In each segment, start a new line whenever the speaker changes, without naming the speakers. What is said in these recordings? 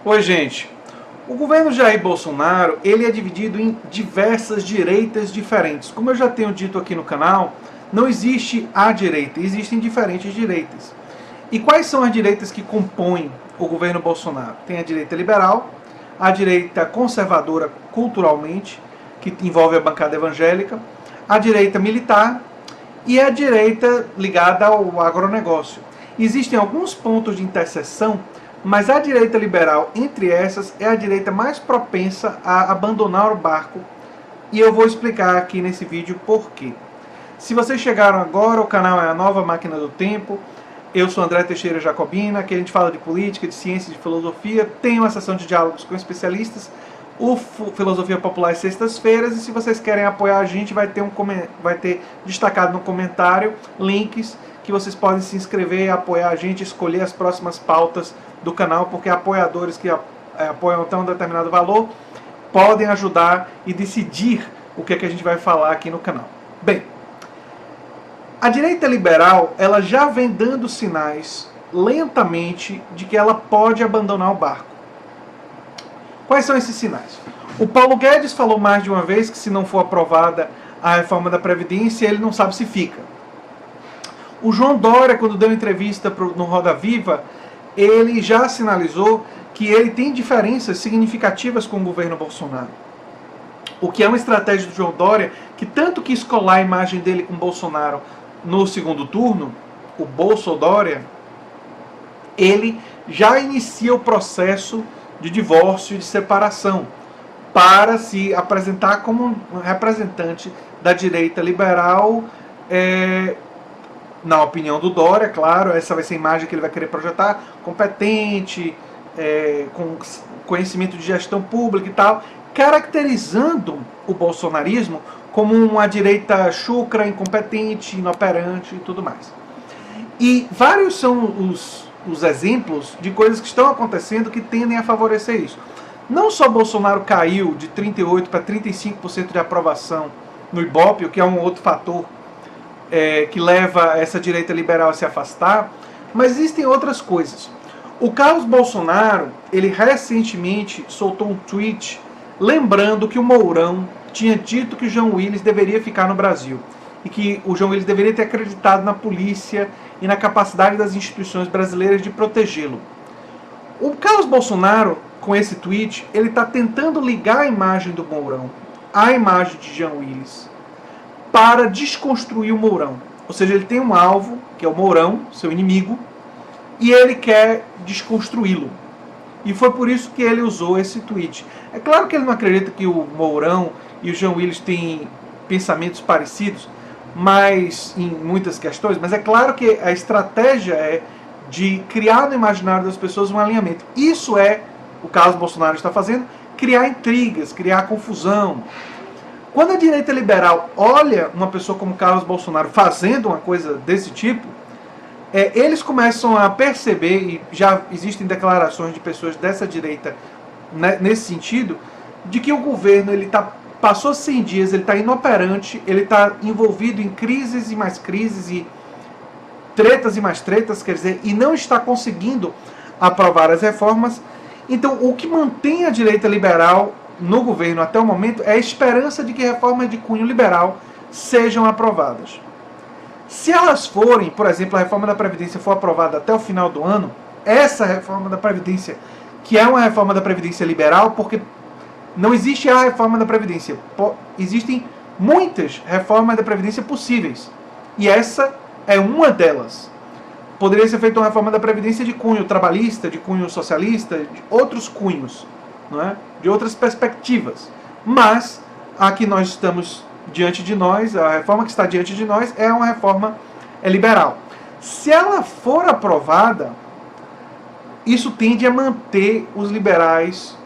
Oi, gente. O governo Jair Bolsonaro, ele é dividido em diversas direitas diferentes. Como eu já tenho dito aqui no canal, não existe a direita, existem diferentes direitas. E quais são as direitas que compõem o governo Bolsonaro? Tem a direita liberal, a direita conservadora culturalmente, que envolve a bancada evangélica, a direita militar e a direita ligada ao agronegócio. Existem alguns pontos de interseção, mas a direita liberal, entre essas, é a direita mais propensa a abandonar o barco. E eu vou explicar aqui nesse vídeo por quê. Se vocês chegaram agora, o canal é a Nova Máquina do Tempo. Eu sou André Teixeira Jacobina, aqui a gente fala de política, de ciência, de filosofia. Tem uma sessão de diálogos com especialistas. O Filosofia Popular às sextas-feiras. E se vocês querem apoiar a gente, vai ter destacado no comentário links que vocês podem se inscrever, apoiar a gente, escolher as próximas pautas do canal, porque apoiadores que apoiam até um determinado valor podem ajudar e decidir o que é que a gente vai falar aqui no canal. Bem, a direita liberal, ela já vem dando sinais lentamente de que ela pode abandonar o barco. Quais são esses sinais? O Paulo Guedes falou mais de uma vez que se não for aprovada a reforma da Previdência, ele não sabe se fica. O João Dória, quando deu entrevista no Roda Viva, ele já sinalizou que ele tem diferenças significativas com o governo Bolsonaro. O que é uma estratégia do João Dória, que tanto quis colar a imagem dele com Bolsonaro no segundo turno, o Bolsodória, ele já inicia o processo de divórcio e de separação para se apresentar como um representante da direita liberal, na opinião do Dória, claro, essa vai ser a imagem que ele vai querer projetar, competente, com conhecimento de gestão pública e tal, caracterizando o bolsonarismo como uma direita chucra, incompetente, inoperante e tudo mais. E vários são os exemplos de coisas que estão acontecendo que tendem a favorecer isso. Não só Bolsonaro caiu de 38% para 35% de aprovação no Ibope, o que é um outro fator que leva essa direita liberal a se afastar, mas existem outras coisas. O Carlos Bolsonaro, ele recentemente soltou um tweet lembrando que o Mourão tinha dito que o João Willis deveria ficar no Brasil e que o João Willis deveria ter acreditado na polícia e na capacidade das instituições brasileiras de protegê-lo. O Carlos Bolsonaro, com esse tweet, ele está tentando ligar a imagem do Mourão à imagem de João Willis para desconstruir o Mourão. Ou seja, ele tem um alvo, que é o Mourão, seu inimigo, e ele quer desconstruí-lo. E foi por isso que ele usou esse tweet. É claro que ele não acredita que o Mourão e o João Willis têm pensamentos parecidos, mas em muitas questões, mas é claro que a estratégia é de criar no imaginário das pessoas um alinhamento. Isso é o Carlos Bolsonaro está fazendo, criar intrigas, criar confusão. Quando a direita liberal olha uma pessoa como Carlos Bolsonaro fazendo uma coisa desse tipo, eles começam a perceber, e já existem declarações de pessoas dessa direita nesse sentido, de que o governo passou 100 dias, ele está inoperante, ele está envolvido em crises e mais crises, e tretas e mais tretas, quer dizer, e não está conseguindo aprovar as reformas. Então, o que mantém a direita liberal no governo até o momento é a esperança de que reformas de cunho liberal sejam aprovadas. Se elas forem, por exemplo, a reforma da Previdência for aprovada até o final do ano, essa reforma da Previdência, que é uma reforma da Previdência liberal, porque não existe a reforma da Previdência, existem muitas reformas da Previdência possíveis, e essa é uma delas. Poderia ser feita uma reforma da Previdência de cunho trabalhista, de cunho socialista, de outros cunhos, não é? De outras perspectivas. Mas a que nós estamos diante de nós, a reforma que está diante de nós, é uma reforma liberal. Se ela for aprovada, isso tende a manter os liberais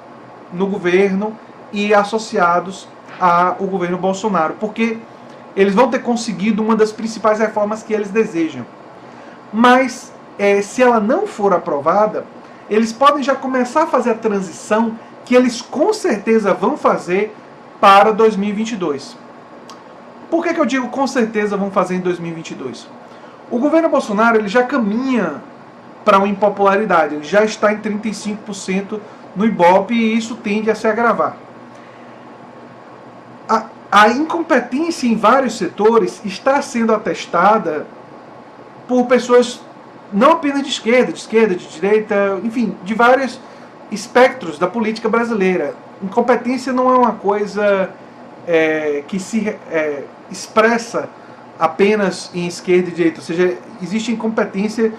no governo e associados ao governo Bolsonaro, porque eles vão ter conseguido uma das principais reformas que eles desejam. Mas, se ela não for aprovada, eles podem já começar a fazer a transição que eles com certeza vão fazer para 2022. Por que eu digo com certeza vão fazer em 2022? O governo Bolsonaro ele já caminha para uma impopularidade, ele já está em 35% no Ibope, e isso tende a se agravar. A incompetência em vários setores está sendo atestada por pessoas não apenas de esquerda, de direita, enfim, de vários espectros da política brasileira. Incompetência não é uma coisa que se expressa apenas em esquerda e direita, ou seja, existe incompetência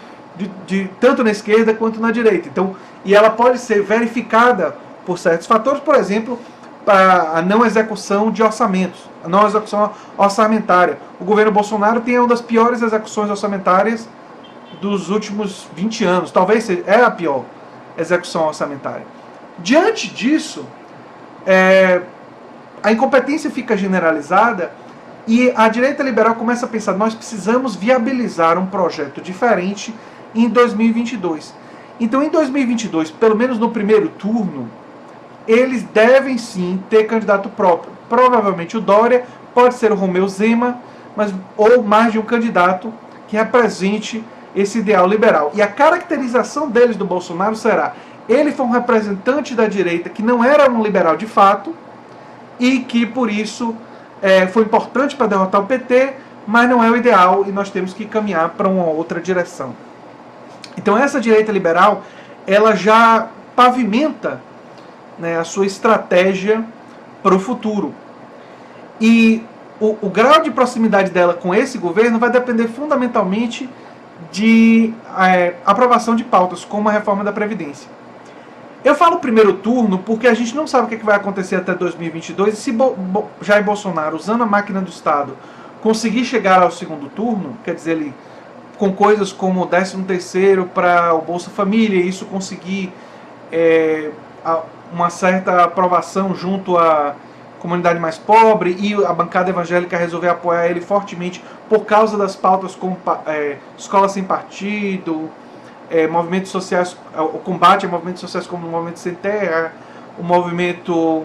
tanto na esquerda quanto na direita. Então, e ela pode ser verificada por certos fatores, por exemplo, a não execução de orçamentos, a não execução orçamentária. O governo Bolsonaro tem uma das piores execuções orçamentárias dos últimos 20 anos, talvez a pior execução orçamentária. Diante disso, a incompetência fica generalizada e a direita liberal começa a pensar: nós precisamos viabilizar um projeto diferente em 2022. Então, em 2022, pelo menos no primeiro turno, eles devem sim ter candidato próprio. Provavelmente o Dória, pode ser o Romeu Zema, ou mais de um candidato que represente esse ideal liberal. E a caracterização deles do Bolsonaro será: ele foi um representante da direita que não era um liberal de fato e que por isso foi importante para derrotar o PT, mas não é o ideal e nós temos que caminhar para uma outra direção. Então essa direita liberal, ela já pavimenta, né, a sua estratégia para o futuro. E o grau de proximidade dela com esse governo vai depender fundamentalmente de aprovação de pautas, como a reforma da Previdência. Eu falo primeiro turno porque a gente não sabe o que vai acontecer até 2022, e se Jair Bolsonaro, usando a máquina do Estado, conseguir chegar ao segundo turno, quer dizer, ele com coisas como o 13º para o Bolsa Família, e isso conseguir uma certa aprovação junto à comunidade mais pobre, e a bancada evangélica resolver apoiar ele fortemente por causa das pautas como escola sem partido, movimentos sociais, o combate a movimentos sociais como o movimento sem terra, o movimento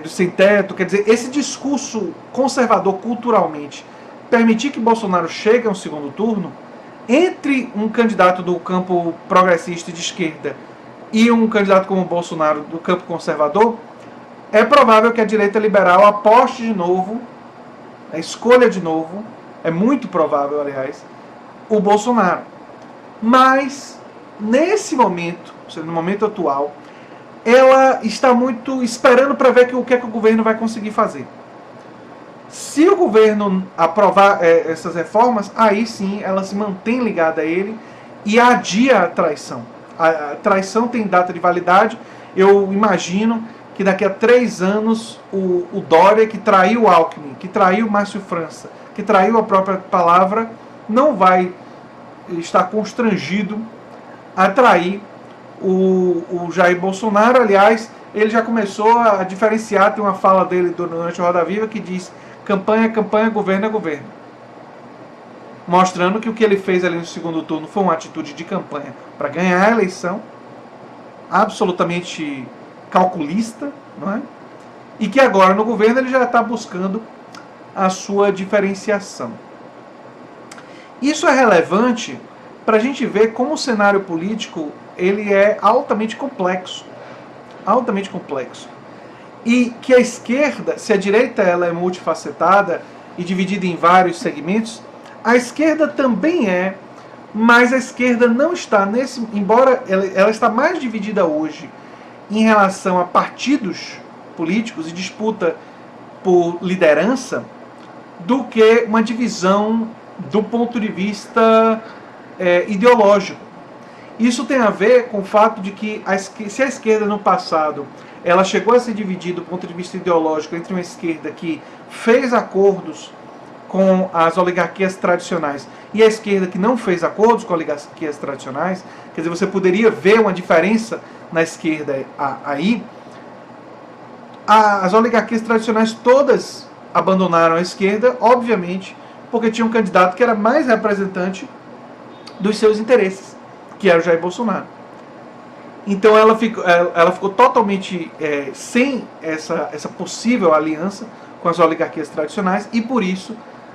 do sem teto, quer dizer, esse discurso conservador culturalmente permitir que Bolsonaro chegue a um segundo turno, entre um candidato do campo progressista e de esquerda e um candidato como Bolsonaro do campo conservador, é provável que a direita liberal aposte de novo, escolha de novo, é muito provável, aliás, o Bolsonaro. Mas, nesse momento, no momento atual, ela está muito esperando para ver o que é que o governo vai conseguir fazer. Se o governo aprovar essas reformas, aí sim ela se mantém ligada a ele e adia a traição. A traição tem data de validade. Eu imagino que daqui a 3 anos o Dória, que traiu o Alckmin, que traiu o Márcio França, que traiu a própria palavra, não vai estar constrangido a trair o Jair Bolsonaro. Aliás, ele já começou a diferenciar. Tem uma fala dele durante o Roda Viva que diz: campanha é campanha, governo é governo. Mostrando que o que ele fez ali no segundo turno foi uma atitude de campanha para ganhar a eleição, absolutamente calculista, não é? E que agora no governo ele já está buscando a sua diferenciação. Isso é relevante para a gente ver como o cenário político ele é altamente complexo. Altamente complexo. E que a esquerda, se a direita ela é multifacetada e dividida em vários segmentos, a esquerda também é, mas a esquerda não está embora ela está mais dividida hoje em relação a partidos políticos e disputa por liderança, do que uma divisão do ponto de vista ideológico. Isso tem a ver com o fato de que se a esquerda no passado ela chegou a se dividir do ponto de vista ideológico entre uma esquerda que fez acordos com as oligarquias tradicionais e a esquerda que não fez acordos com oligarquias tradicionais, quer dizer, você poderia ver uma diferença na esquerda aí. As oligarquias tradicionais todas abandonaram a esquerda, obviamente, porque tinha um candidato que era mais representante dos seus interesses, que era o Jair Bolsonaro. Então ela ficou totalmente sem essa possível aliança com as oligarquias tradicionais, e por isso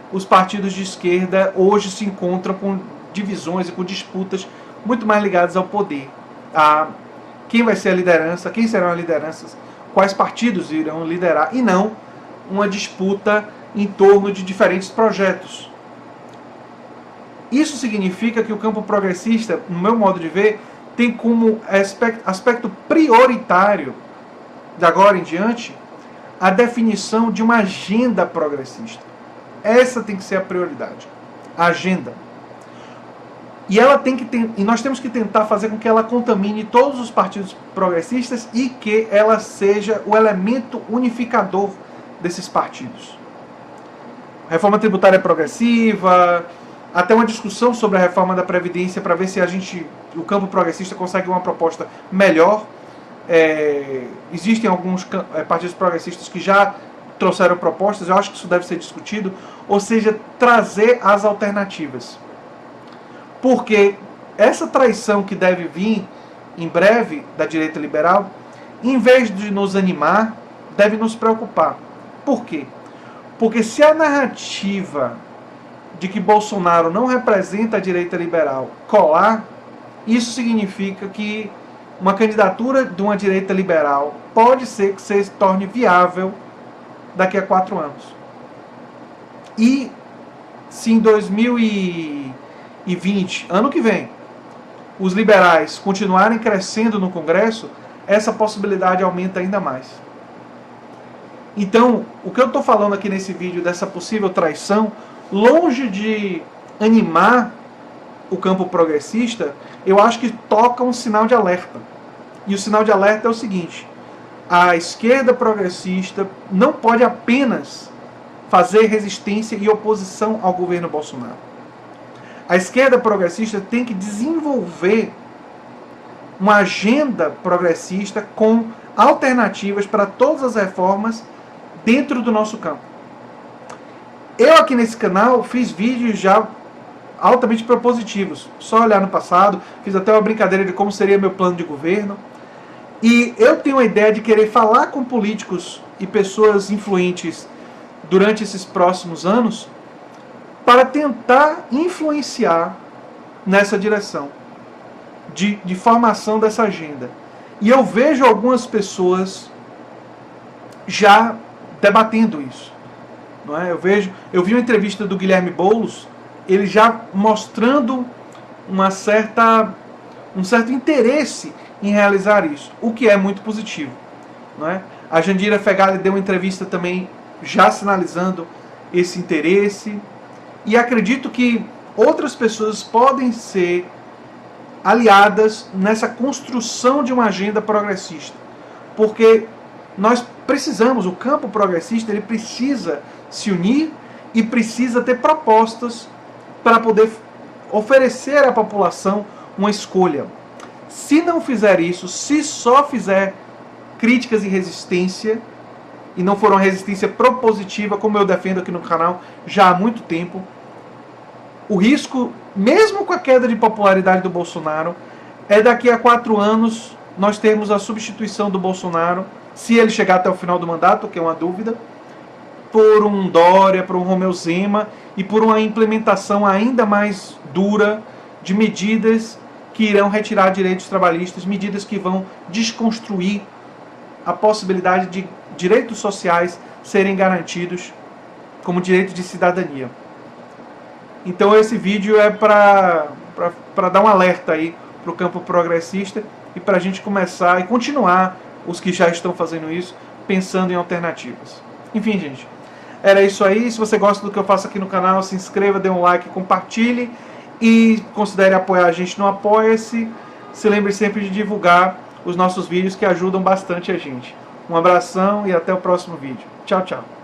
os partidos de esquerda hoje se encontram com divisões e com disputas muito mais ligadas ao poder, quem vai ser a liderança, quem serão as lideranças, quais partidos irão liderar, e não uma disputa em torno de diferentes projetos. Isso significa que o campo progressista, no meu modo de ver, tem como aspecto prioritário, de agora em diante, a definição de uma agenda progressista. Essa tem que ser a prioridade. A agenda. E nós temos que tentar fazer com que ela contamine todos os partidos progressistas e que ela seja o elemento unificador desses partidos. A reforma tributária progressiva, até uma discussão sobre a reforma da Previdência para ver se o campo progressista consegue uma proposta melhor. Existem alguns partidos progressistas que já trouxeram propostas, eu acho que isso deve ser discutido, ou seja, trazer as alternativas. Porque essa traição que deve vir em breve da direita liberal, em vez de nos animar, deve nos preocupar. Por quê? Porque se a narrativa de que Bolsonaro não representa a direita liberal colar, isso significa que uma candidatura de uma direita liberal pode ser que se torne viável daqui a 4 anos. E se em 2020, ano que vem, os liberais continuarem crescendo no Congresso, essa possibilidade aumenta ainda mais. Então, o que eu estou falando aqui nesse vídeo dessa possível traição, longe de animar o campo progressista, eu acho que toca um sinal de alerta. E o sinal de alerta é o seguinte: a esquerda progressista não pode apenas fazer resistência e oposição ao governo Bolsonaro. A esquerda progressista tem que desenvolver uma agenda progressista com alternativas para todas as reformas dentro do nosso campo. Eu aqui nesse canal fiz vídeos já altamente propositivos. Só olhar no passado, fiz até uma brincadeira de como seria meu plano de governo. E eu tenho a ideia de querer falar com políticos e pessoas influentes durante esses próximos anos para tentar influenciar nessa direção de formação dessa agenda. E eu vejo algumas pessoas já debatendo isso. Não é? Eu vi uma entrevista do Guilherme Boulos, ele já mostrando um certo interesse em realizar isso, o que é muito positivo. Não é? A Jandira Fegali deu uma entrevista também já sinalizando esse interesse, e acredito que outras pessoas podem ser aliadas nessa construção de uma agenda progressista, porque nós precisamos, o campo progressista ele precisa se unir e precisa ter propostas para poder oferecer à população uma escolha. Se não fizer isso, se só fizer críticas e resistência, e não for uma resistência propositiva, como eu defendo aqui no canal já há muito tempo, o risco, mesmo com a queda de popularidade do Bolsonaro, é daqui a 4 anos nós termos a substituição do Bolsonaro, se ele chegar até o final do mandato, que é uma dúvida, por um Dória, por um Romeu Zema e por uma implementação ainda mais dura de medidas que irão retirar direitos trabalhistas, medidas que vão desconstruir a possibilidade de direitos sociais serem garantidos como direito de cidadania. Então esse vídeo é para dar um alerta aí para o campo progressista e para a gente começar e continuar, os que já estão fazendo isso, pensando em alternativas. Enfim, gente, era isso aí. Se você gosta do que eu faço aqui no canal, se inscreva, dê um like, compartilhe e considere apoiar a gente no Apoia-se. Se lembre sempre de divulgar os nossos vídeos que ajudam bastante a gente. Um abração e até o próximo vídeo. Tchau, tchau.